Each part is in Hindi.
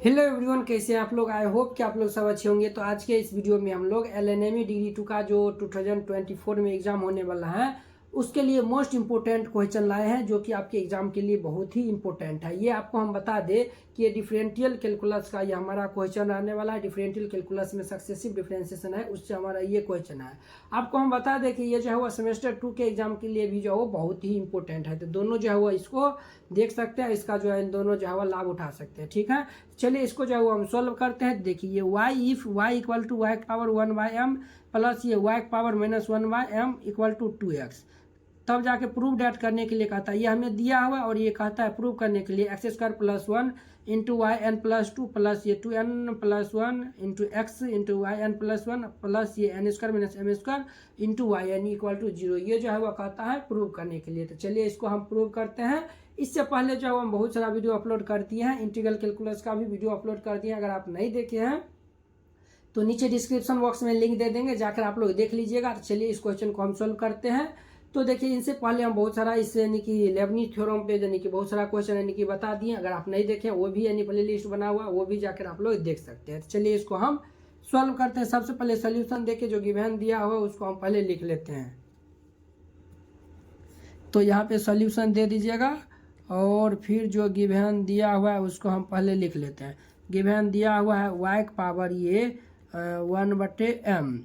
हेलो एवरीवन, कैसे हैं आप लोग। आई होप कि आप लोग सब अच्छे होंगे। तो आज के इस वीडियो में हम लोग LNME DD2 का जो 2024 में एग्जाम होने वाला है उसके लिए मोस्ट इम्पोर्टेंट क्वेश्चन लाए हैं, जो कि आपके एग्जाम के लिए बहुत ही इम्पोर्टेंट है। ये आपको हम बता दें कि ये डिफरेंशियल कैलकुलस का ये हमारा क्वेश्चन रहने वाला है। डिफरेंशियल कैलकुलस में सक्सेसिव डिफरेंशिएशन है, उससे हमारा ये क्वेश्चन है। आपको हम बता दें कि ये जो है वो सेमेस्टर 2 के एग्जाम के लिए भी जो है वो बहुत ही इंपॉर्टेंट है। तो दोनों जो है वो इसको देख सकते हैं, इसका जो है इन दोनों जो है वो लाभ उठा सकते हैं। ठीक है, चलिए इसको जो है वो हम सॉल्व करते हैं। देखिए y if y equal to y power 1/m plus ये y power -1/m equal to 2x, तब जाके प्रूव डैट करने के लिए कहता है। ये हमें दिया हुआ है और ये कहता है प्रूव करने के लिए x² + 1 into y n plus 2 plus ये 2n + 1 into x into y n plus 1 plus ये n² - m² into y n equal to 0। ये जो है वो कहता है प्रूव करने के लिए। तो चलिए इसको हम प्रूव करते हैं। इससे पहले जो हम बहुत सारा वीडियो अपलोड कर दिए हैं, इंटीग्रल कैलकुलस का भी वीडियो अपलोड कर दिए हैं। अगर आप नहीं देखे हैं तो नीचे डिस्क्रिप्शन बॉक्स में लिंक दे देंगे, जाकर आप लोग देख लीजिएगा। तो चलिए इस क्वेश्चन को हम सोल्व करते हैं। तो देखिए इनसे पहले हम बहुत सारा इस यानी कि लेबनीज थ्योरम पे यानी कि बहुत सारा क्वेश्चन यानी कि बता दिए। अगर आप नहीं देखें वो भी यानी प्ले लिस्ट बना हुआ, वो भी जाकर आप लोग देख सकते हैं। तो चलिए इसको हम सॉल्व करते हैं। सबसे पहले सोल्यूशन देके जो गिवन दिया हुआ उसको हम पहले लिख लेते हैं। तो यहाँ पे सोल्यूशन दे दीजिएगा और फिर जो गिवन दिया हुआ है उसको हम पहले लिख लेते हैं। गिवन दिया हुआ है y पावर ये 1/m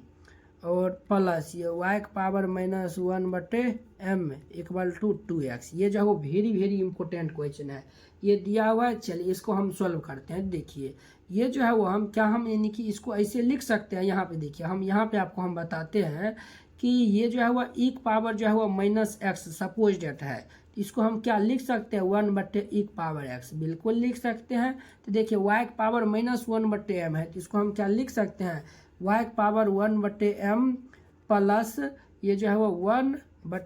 और प्लस ये y power -1/m equal to 2x। ये जो है वो वेरी इंपॉर्टेंट क्वेश्चन है, ये दिया हुआ है। चलिए इसको हम सॉल्व करते हैं। देखिए ये जो है वो हम यानी कि इसको ऐसे लिख सकते हैं। यहाँ पे देखिए हम यहाँ पे आपको हम बताते हैं कि ये जो है वो e पावर जो है वो -x सपोज डेट है। इसको हम क्या लिख सकते हैं 1/e पावर x, बिल्कुल लिख सकते हैं। तो देखिए y पावर -1/m है, तो इसको हम क्या लिख सकते हैं y पावर 1/m प्लस ये जो है वो 1/,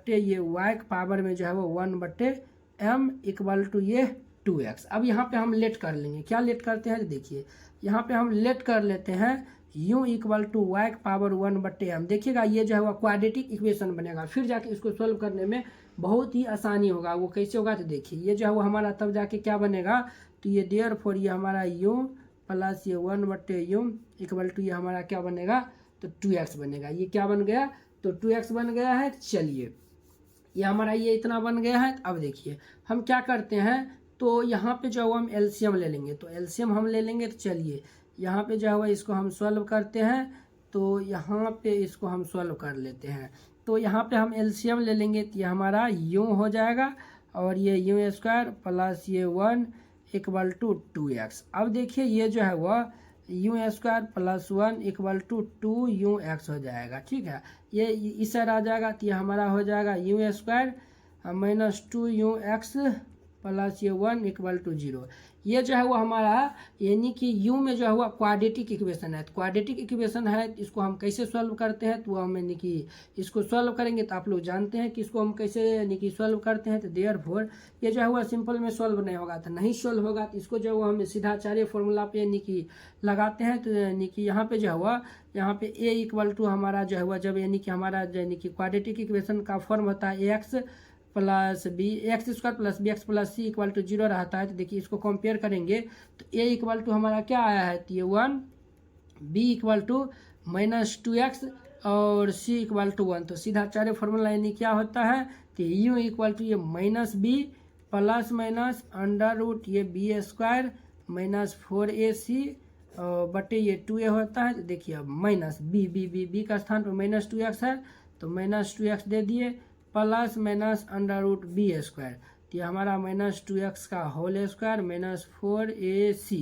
ये y पावर में जो है वो 1/m इक्वल टू ये 2x। अब यहाँ पे हम लेट कर लेंगे। क्या लेट करते हैं, देखिए यहाँ पे हम लेट कर लेते हैं u equal to y power 1/m। देखिएगा ये जो है वो क्वाड्रेटिक इक्वेशन बनेगा, फिर जाके इसको सोल्व करने में बहुत ही आसानी होगा। वो कैसे होगा, तो देखिए ये जो है वो हमारा तब जाके क्या बनेगा, तो ये देयरफॉर ये हमारा u प्लस ये 1/u इक्वल टू ये हमारा क्या बनेगा, तो 2x बनेगा। ये क्या बन गया, तो 2x बन गया है। चलिए ये हमारा ये इतना बन गया है। अब देखिए हम क्या करते हैं, तो यहाँ पे जो हम एलसीएम ले लेंगे। तो एलसीएम हम ले लेंगे। तो चलिए यहाँ पे जो है इसको हम सॉल्व करते हैं। तो यहाँ पे इसको हम सॉल्व कर लेते हैं। तो यहाँ पे हम एलसीएम ले लेंगे, तो ये हमारा u हो जाएगा और ये u² प्लस ये 1 इक्वल टू 2x। अब देखिए ये जो है वह u² plus 1 equal to 2ux हो जाएगा। ठीक है, ये इस साइड आ जाएगा, तो ये हमारा हो जाएगा u² -2ux प्लस ये 1 इक्वल टू 0। ये जो है वो हमारा यानी कि u में जो है वो क्वाड्रेटिक इक्वेशन है। तो क्वाड्रेटिक इक्वेशन है, इसको हम कैसे सॉल्व करते हैं, तो हम यानी कि इसको सॉल्व करेंगे। तो आप लोग जानते हैं कि इसको हम कैसे यानी कि सॉल्व करते हैं। तो देयरफॉर ये जो है वो सिंपल में सॉल्व नहीं होगा, तो नहीं सॉल्व होगा। तो इसको जो हम सीधा चारे फॉर्मूला पे यानी कि लगाते हैं। तो यानी कि यहाँ पे जो है वह यहाँ पे a इक्वल टू हमारा जो है वह जब यानी कि हमारा यानी कि क्वाड्रेटिक इक्वेशन का फॉर्म होता है ax plus b x² plus bx plus c equal to 0 रहता है। तो देखिए इसको कंपेयर करेंगे तो a इक्वल टू हमारा क्या आया है, तो ये 1, b इक्वल टू -2x और c इक्वल टू 1। तो सीधा चारे फॉर्मूला यानी क्या होता है, तो u इक्वल टू ये -b plus minus under root ये b² -4ac बटे ये 2a होता है। तो देखिए अब माइनस b का स्थान पर -2x है, तो -2x दे दिए plus minus under root b²। तो ये हमारा -2x का होल स्क्वायर -4ac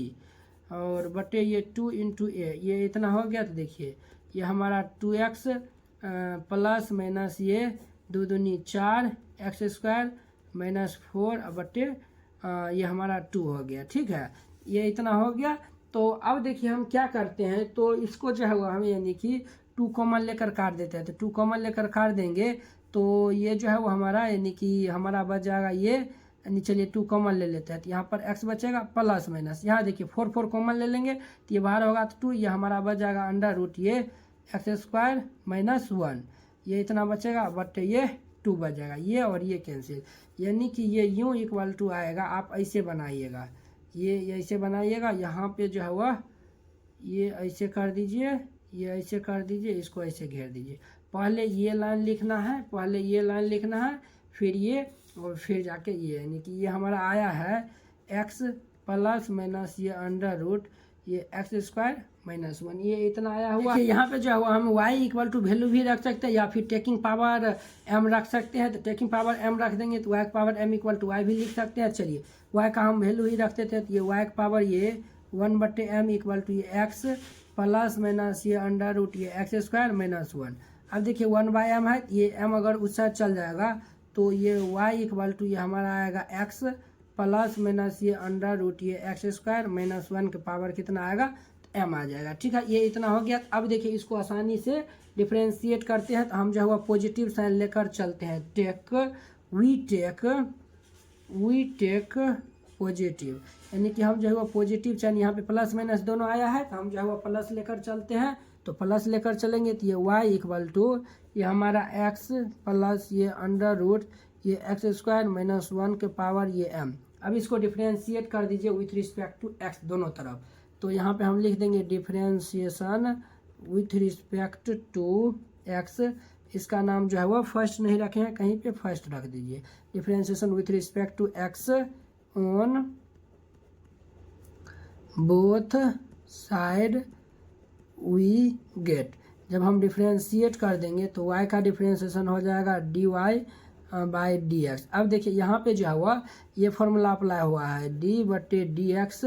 और बटे ये 2 इंटू ए, ये इतना हो गया। तो देखिए ये हमारा 2x प्लस माइनस ये 2 दूनी 4 x² -4 बटे ये हमारा 2 हो गया। ठीक है, ये इतना हो गया। तो अब देखिए हम क्या करते हैं, तो इसको जो है वो हम यानी कि 2 कॉमन लेकर काट देते हैं। तो 2 कॉमन लेकर काट देंगे तो ये जो है वो हमारा यानी कि हमारा बच जाएगा ये यानी, चलिए 2 कॉमन ले लेते हैं। तो यहाँ पर x बचेगा प्लस माइनस, यहाँ देखिए 4 कॉमन ले लेंगे तो ये बाहर होगा तो 2, ये हमारा बच जाएगा अंडर रूट ये x² -1, ये इतना बचेगा बट ये 2 बच जाएगा। ये और ये कैंसिल, यानी कि ये u इक्वल टू आएगा। आप ऐसे बनाइएगा, ये ऐसे बनाइएगा, यहाँ पे जो है वह ये ऐसे कर दीजिए, ये ऐसे कर दीजिए, इसको ऐसे घेर दीजिए। पहले ये लाइन लिखना है, पहले ये लाइन लिखना है, फिर ये, और फिर जाके ये, यानी कि ये हमारा आया है x प्लस माइनस ये अंडर रूट ये x² - 1, ये इतना आया हुआ। यहाँ पे जो है हम y इक्वल टू वैल्यू भी रख सकते हैं, या फिर टेकिंग पावर m रख सकते हैं। तो टेकिंग पावर m रख देंगे तो y की power m equal to y भी लिख सकते हैं। चलिए y का हम वैल्यू ही रखते थे, तो ये y की पावर ये 1/m इक्वल टू ये x प्लस माइनस ये अंडर रूट ये x² - 1। अब देखिए 1/m है, ये m अगर उस साइड चल जाएगा तो ये y इक्वल टू ये हमारा आएगा x प्लस माइनस ये अंडर रूट ये x² - 1 के पावर कितना आएगा, तो m आ जाएगा। ठीक है, ये इतना हो गया। अब देखिए इसको आसानी से डिफ्रेंशिएट करते हैं, तो हम जो है पॉजिटिव साइन लेकर चलते हैं। वी टेक पॉजिटिव, यानी कि हम जो है वो पॉजिटिव साइन, यहाँ पे प्लस माइनस दोनों आया है, तो हम जो है वो प्लस लेकर चलते हैं। तो प्लस लेकर चलेंगे तो ये y इक्वल टू ये हमारा x प्लस ये अंडर रूट ये x² - 1 के पावर ये m। अब इसको डिफ्रेंशिएट कर दीजिए विथ रिस्पेक्ट टू x दोनों तरफ। तो यहाँ पे हम लिख देंगे differentiation with respect to x। इसका नाम जो है वो फर्स्ट नहीं रखे हैं, कहीं पे फर्स्ट रख दीजिए। Differentiation with respect to x on both side we get. जब हम डिफ्रेंशिएट कर देंगे तो y का डिफ्रेंशिएशन हो जाएगा dy/dx। अब देखिए यहाँ पे जो हुआ ये फॉर्मूला अप्लाई हुआ है d/dx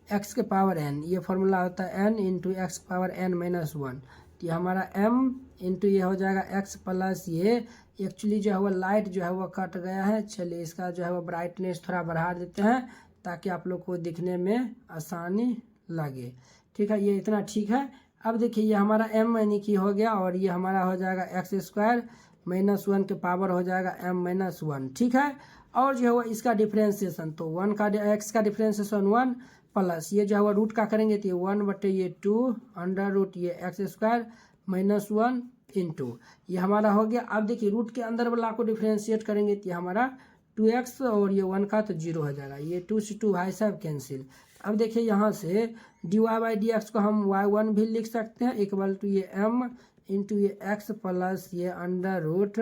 x के पावर n, ये फॉर्मूला होता है n into x power n - 1। तो ये हमारा m इंटू ये हो जाएगा x प्लस ये एक्चुअली जो है वो लाइट जो है वो कट गया है। चलिए इसका जो है वो ब्राइटनेस थोड़ा बढ़ा देते हैं ताकि आप लोग को दिखने में आसानी लगे। ठीक है, ये इतना ठीक है। अब देखिए ये हमारा m यानी कि हो गया, और ये हमारा हो जाएगा x² - 1 के पावर हो जाएगा m - 1। ठीक है, और जो है वो इसका डिफ्रेंशिएशन, तो 1 का x का डिफ्रेंशिएशन 1 प्लस ये जो है वो रूट का करेंगे तो ये 1/2 अंडर रूट ये x² - 1 इंटू ये हमारा हो गया। अब देखिए रूट के अंदर वाला को डिफ्रेंशिएट करेंगे तो ये हमारा 2x और ये 1 का तो 0 हो जाएगा, ये 2 से 2 भाई साहब कैंसिल। अब देखिए यहाँ से dy/dx को हम y1 भी लिख सकते हैं इक्वल टू ये m इंटू ये x प्लस ये अंडर रूट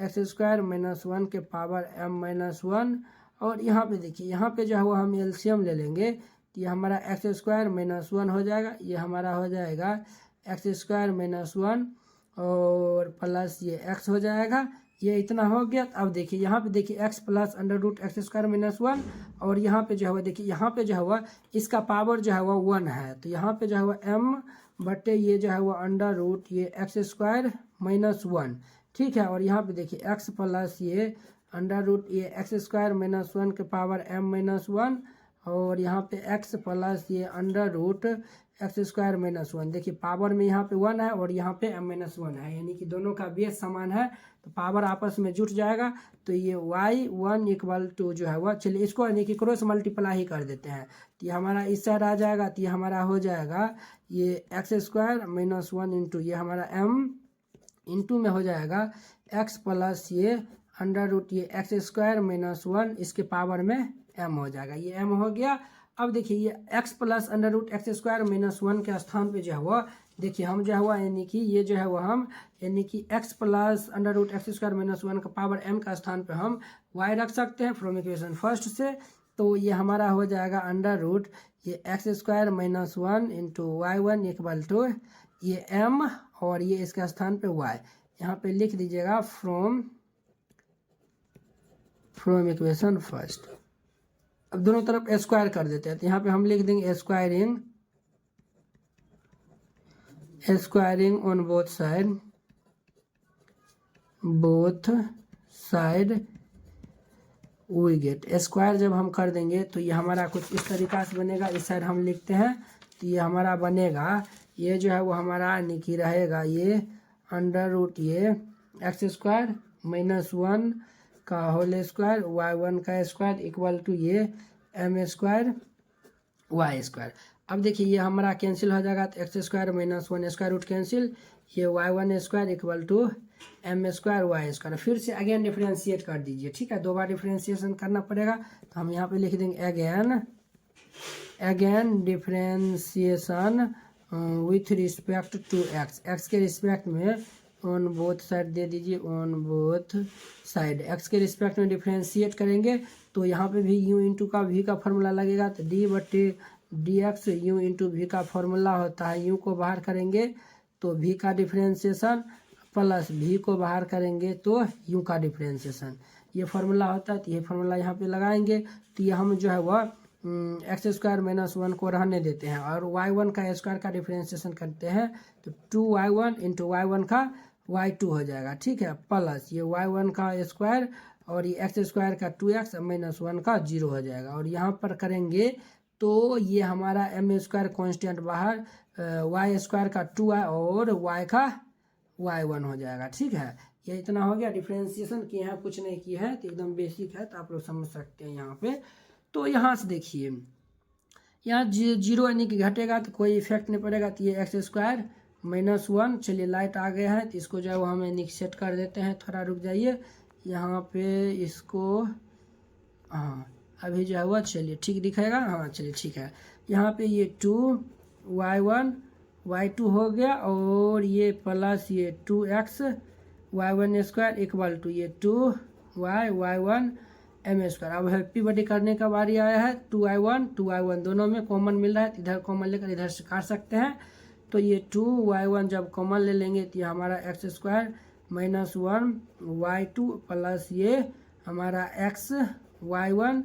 x² - 1 के पावर m - 1। और यहाँ पे देखिए यहाँ पे जो है वो हम एलसीएम ले लेंगे तो ये हमारा x² - 1 हो जाएगा, ये हमारा हो जाएगा x² - 1 और प्लस ये x हो जाएगा, ये इतना हो गया। अब देखिए यहाँ पे देखिए x plus under root x² - 1, और यहाँ पे जो है वो देखिए यहाँ पे जो है वो इसका पावर जो है वो 1 है, तो यहाँ पे जो है वो m/ ये जो है वो अंडर रूट ये x² - 1। ठीक है, और यहाँ पे देखिए x प्लस ये अंडर रूट ये x² - 1 के पावर m - 1, और यहाँ पे x प्लस ये अंडर रूट x² - 1। देखिए पावर में यहाँ पे 1 है और यहाँ पे m - 1 है, यानी कि दोनों का बेस समान है, तो पावर आपस में जुट जाएगा। तो ये y1 इक्वल टू जो है वह, चलिए इसको यानी कि क्रॉस मल्टीप्लाई ही कर देते हैं, तो ये हमारा इस साइड आ जाएगा, तो ये हमारा हो जाएगा ये x² - 1 इंटू ये हमारा m इंटू में हो जाएगा x प्लस ये अंडर रूट ये x² - 1, इसके पावर में m हो जाएगा, ये m हो गया। अब देखिए ये x plus under root x² - 1 के स्थान पे जो है वो देखिए हम जो है वो यानी कि ये जो है वो हम यानी कि x plus under root x² - 1 का पावर m का स्थान पे हम y रख सकते हैं फ्रॉम इक्वेशन फर्स्ट से। तो ये हमारा हो जाएगा अंडर रूट ये x² - 1 into y1 equal to ये m और ये इसका स्थान पे y, यहाँ पे लिख दीजिएगा फ्रॉम इक्वेशन फर्स्ट। अब दोनों तरफ स्क्वायर कर देते हैं, तो यहाँ पे हम लिख देंगे squaring on both side we get. Square जब हम कर देंगे तो ये हमारा कुछ इस तरीका से बनेगा, इस साइड हम लिखते हैं तो ये हमारा बनेगा, ये जो है वो हमारा यानी कि रहेगा ये अंडर रूट ये x² - 1 का होल स्क्वायर y1 का स्क्वायर इक्वल टू ये m² y²। अब देखिए ये हमारा कैंसिल हो जाएगा, तो x² - 1 स्क्वायर रूट कैंसिल, ये y1 square equal to m² y²। फिर से अगेन डिफ्रेंशिएट कर दीजिए। ठीक है, दो बार डिफ्रेंशिएशन करना पड़ेगा, तो हम यहाँ पे लिख देंगे again again differentiation with respect to x, x के रिस्पेक्ट में ऑन बोथ साइड दे दीजिए, ऑन बोथ साइड एक्स के रिस्पेक्ट में डिफ्रेंशिएट करेंगे तो यहाँ पे भी यू इंटू का वी का फॉर्मूला लगेगा, तो डी बटे d x u into v का फॉर्मूला होता है, यू को बाहर करेंगे तो वी का डिफ्रेंशिएशन प्लस वी को बाहर करेंगे तो यू का डिफ्रेंशिएशन, ये फार्मूला होता है। तो ये फार्मूला यहाँ पे लगाएंगे तो ये हम जो है वह एक्स स्क्वायर माइनस वन को रहने देते हैं और वाई वन का स्क्वायर का डिफ्रेंशिएशन करते हैं तो 2y1 इंटू वाई वन का y2 हो जाएगा, ठीक है, प्लस ये y1 का स्क्वायर और ये एक्स स्क्वायर का 2x माइनस वन का 0 हो जाएगा और यहाँ पर करेंगे तो ये हमारा एम स्क्वायर कॉन्स्टेंट बाहर वाई स्क्वायर का 2y और y का y1 हो जाएगा, ठीक है। ये इतना हो गया, डिफ्रेंशिएशन किए हैं, कुछ नहीं किया है, तो एकदम बेसिक है, तो आप लोग समझ सकते हैं यहाँ पे। तो यहाँ से देखिए यहाँ जीरो यानी कि घटेगा तो कोई इफेक्ट नहीं पड़ेगा, तो ये एक्स स्क्वायर माइनस वन, चलिए लाइट आ गया है तो इसको जो है वो हम यानी सेट कर देते हैं, थोड़ा रुक जाइए यहाँ पे इसको, हाँ अभी जो है वो चलिए ठीक दिखेगा, हाँ चलिए ठीक है। यहाँ पे ये 2y1 y2 हो गया और ये प्लस ये 2x y1 square equal to ये 2y y1 एम स्क्वायर। अब हैप्पी बर्थडे करने का बारी आया है, 2y1 दोनों में कॉमन मिल रहा है, इधर कॉमन लेकर इधर से काट सकते हैं, तो ये 2y1 जब कॉमन ले लेंगे तो ये हमारा x square minus one y2 plus ये हमारा एक्स y1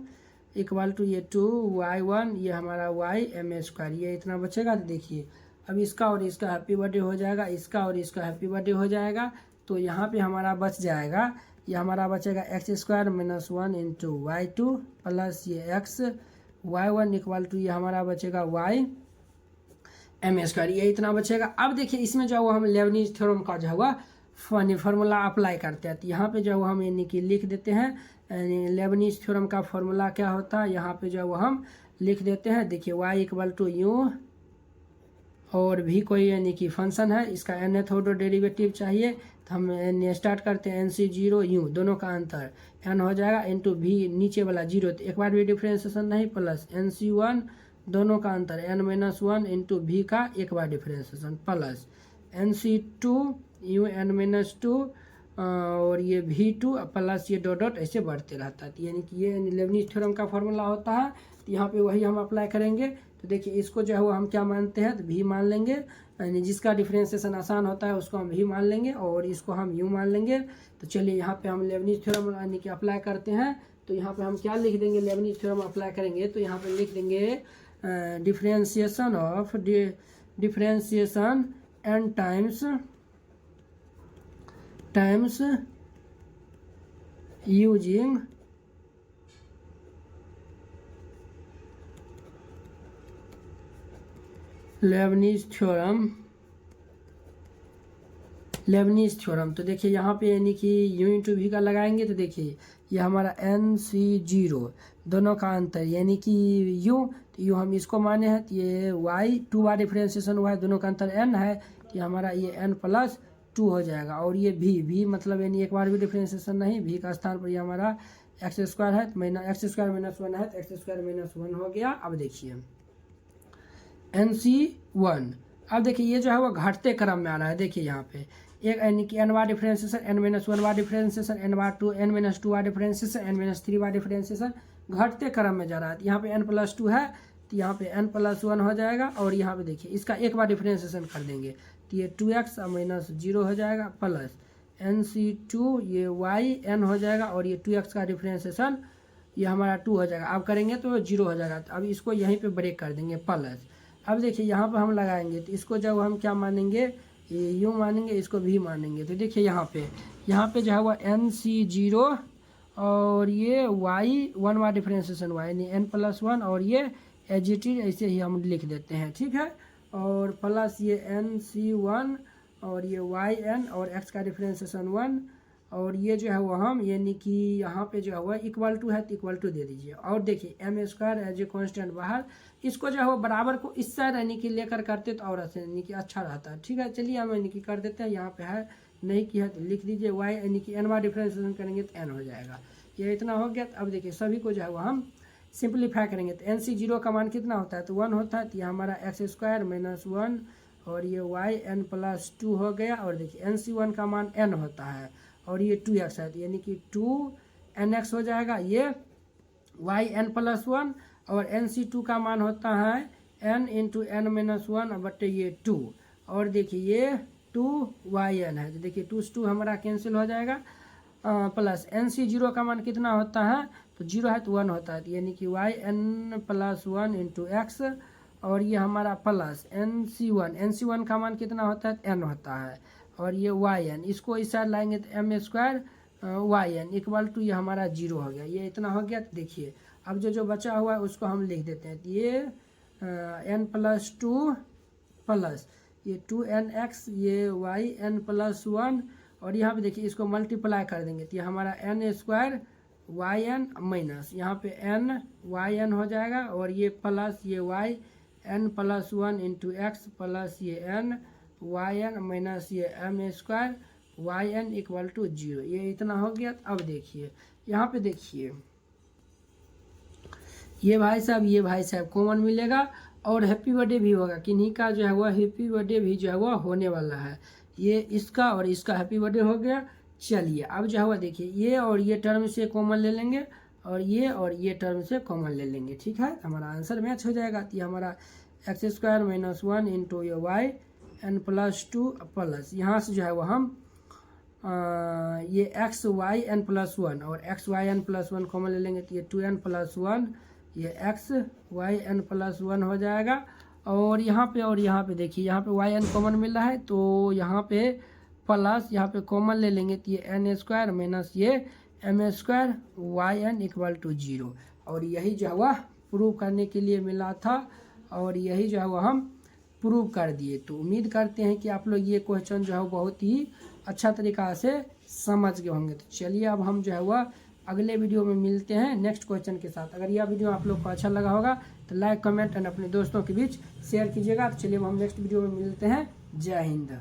इक्वल टू ये 2y1 ये हमारा y एम स्क्वायर, ये इतना बचेगा। तो देखिए अब इसका और इसका हैप्पी बर्थडे हो जाएगा, इसका और इसका हैप्पी बर्थडे हो जाएगा, तो यहाँ पे हमारा बच जाएगा, ये हमारा बचेगा x square minus one into y2 plus ये एक्स y1 इक्वल टू ये हमारा बचेगा y एम स्क्वायर, ये इतना बचेगा। अब देखिए इसमें जो हम लेबनीज थ्योरम का जो है फार्मूला अप्लाई करते हैं, तो यहाँ पे जो हम यानी कि लिख देते हैं लेबनीज थ्योरम का फार्मूला क्या होता है, यहाँ पे जो हम लिख देते हैं। देखिए y इक्वल टू यू और भी कोई यानी कि फंक्शन है, इसका nth ऑर्डर डेरिवेटिव चाहिए, तो हम स्टार्ट करते हैं NC0 यू, दोनों का अंतर n हो जाएगा इंटू भी नीचे वाला 0, तो एक बार भी डिफ्रेंशिएशन नहीं, प्लस NC1 दोनों का अंतर n-1 इंटू भी का एक बार differentiation plus NC2 you n-2 और ये V2 प्लस ये डॉट डॉट ऐसे बढ़ते रहता है, तो यानी कि ये लेबनीज थ्योरम का फॉर्मूला होता है। तो यहाँ पे वही हम अप्लाई करेंगे, तो देखिए इसको जो है वो हम क्या मानते हैं, तो भी मान लेंगे, यानी जिसका डिफ्रेंशिएशन आसान होता है उसको हम भी मान लेंगे और इसको हम यू मान लेंगे। तो चलिए यहाँ पे हम लेबनीज थ्योरम यानी कि अप्लाई करते हैं, तो यहाँ पे हम क्या लिख देंगे, लेबनीज थ्योरम अप्लाई करेंगे तो यहाँ पे लिख देंगे differentiation of differentiation n times using Leibniz theorem. तो देखिए यहाँ पे यानी कि यू इंटू वी का लगाएंगे तो देखिए ये हमारा NC0 दोनों का अंतर यानी कि यू, तो यू हम इसको माने हैं, तो ये y 2 बार डिफ्रेंशिएशन हुआ है, दोनों का अंतर n है, तो हमारा ये n+2 हो जाएगा और ये v मतलब यानी एक बार भी डिफ्रेंशिएशन नहीं, v का स्थान पर ये हमारा एक्स स्क्वायर है, तो एक्स स्क्वायर माइनस वन है, तो एक्स स्क्वायर माइनस वन हो गया। अब देखिए NC1, अब देखिए ये जो है वो घटते क्रम में आ रहा है, देखिए यहाँ पे एक यानी कि n बार डिफ्रेंशिएशन n-1 बार डिफ्रेंशिएशन n-2 बार डिफ्रेंशिएशन n-3 बार डिफ्रेंशिएशन घटते क्रम में जा रहा है। यहाँ पे n+2 है तो यहाँ पे n+1 हो जाएगा और यहाँ पे देखिए इसका एक बार डिफ्रेंशिएशन कर देंगे तो ये 2x -0 हो जाएगा प्लस NC2 ये y n हो जाएगा और ये 2x का डिफ्रेंशिएशन ये हमारा 2 हो जाएगा। अब करेंगे तो 0 हो जाएगा, तो अब इसको यहीं पे ब्रेक कर देंगे प्लस। अब देखिए यहाँ पर हम लगाएंगे तो इसको जब हम क्या मानेंगे, ये यू मानेंगे, इसको भी मानेंगे, तो देखिए यहाँ पे जो है वो NC0 और ये y1 बार डिफ्रेंशिएशन y यानी n+1 और ये एजिटी ऐसे ही हम लिख देते हैं, ठीक है, और प्लस ये NC1 और ये yn और x का डिफ्रेंशिएशन 1 और ये जो है वो हम यानी कि यहाँ पे जो है वो इक्वल टू है तो इक्वल टू दे दीजिए और देखिए m square as a constant बाहर, इसको जो है वो बराबर को इस साइड यानी कि लेकर करते तो और यानी कि अच्छा रहता है, ठीक है। चलिए हम यानी कि कर देते हैं, यहाँ पे है नहीं किया तो लिख दीजिए y यानी कि n बार डिफ्रेंशिएशन करेंगे तो n हो जाएगा, ये इतना हो गया। अब देखिए सभी को जो है वो हम सिंप्लीफाई करेंगे तो एन सी जीरो का मान कितना होता है, तो 1 होता है। तो ये हमारा एक्स स्क्वायर माइनस 1 और ये वाई एन प्लस 2 हो गया। और देखिए एन सी 1 का मान n होता है और ये 2x है, तो यानी कि 2nx हो जाएगा। ये वाई एन प्लस 1 और एन सी 2 का मान होता है n इंटू एन माइनस 1 बटे ये 2। और देखिए ये 2yn है, तो देखिए 2 से 2 हमारा कैंसिल हो जाएगा। प्लस एन सी जीरो का मान कितना होता है, तो जीरो है तो 1 होता है, तो यानी कि y n plus 1 into x. और ये हमारा प्लस एन सी 1 का मान कितना होता है, n होता है। और ये वाई एन, इसको इस साइड लाएंगे तो m square y n equal to ये हमारा 0 हो गया। ये इतना हो गया। तो देखिए अब जो बचा हुआ है उसको हम लिख देते हैं। तो ये n प्लस 2 प्लस ये 2nx, ये वाई एन प्लस 1 और यहाँ पे देखिए इसको मल्टीप्लाई कर देंगे तो ये हमारा n square y n minus यहाँ पे n वाई एन हो जाएगा। और ये प्लस ये y n plus 1 into x plus ये n वाई एन माइनस ये m square y n equal to 0। ये इतना हो गया। अब देखिए यहाँ पे देखिए ये भाई साहब कॉमन मिलेगा और हैप्पी बर्थडे भी होगा। किन्हीं का जो है वह हैप्पी बर्थडे भी जो है वह होने वाला है। ये इसका और इसका हैप्पी बर्थडे हो गया। चलिए अब जो है वह देखिए ये और ये टर्म से कॉमन ले लेंगे और ये टर्म से कॉमन ले लेंगे। ठीक है, हमारा आंसर मैच हो जाएगा। तो ये हमारा एक्स स्क्वायर माइनस 1 इंटू ये वाई एन प्लस 2 प्लस यहाँ से जो है वह हम ये एक्स वाई एन प्लस 1 और x y n plus 1 common ले लेंगे तो ये 2n प्लस 1 ये एक्स वाई एन प्लस 1 हो जाएगा। और यहाँ पे देखिए यहाँ पे वाई एन कॉमन मिल रहा है तो यहाँ पे प्लस यहाँ पे कॉमन ले लेंगे तो ये एन स्क्वायर माइनस ये m square y n equal to 0। और यही जो है वह प्रूव करने के लिए मिला था और यही जो है वह हम प्रूव कर दिए। तो उम्मीद करते हैं कि आप लोग ये क्वेश्चन जो है बहुत ही अच्छा तरीक़ा से समझ गए होंगे। तो चलिए अब हम जो है वह अगले वीडियो में मिलते हैं नेक्स्ट क्वेश्चन के साथ। अगर यह वीडियो आप लोग को अच्छा लगा होगा तो लाइक कमेंट एंड अपने दोस्तों के बीच शेयर कीजिएगा। तो चलिए अब हम नेक्स्ट वीडियो में मिलते हैं। जय हिंद।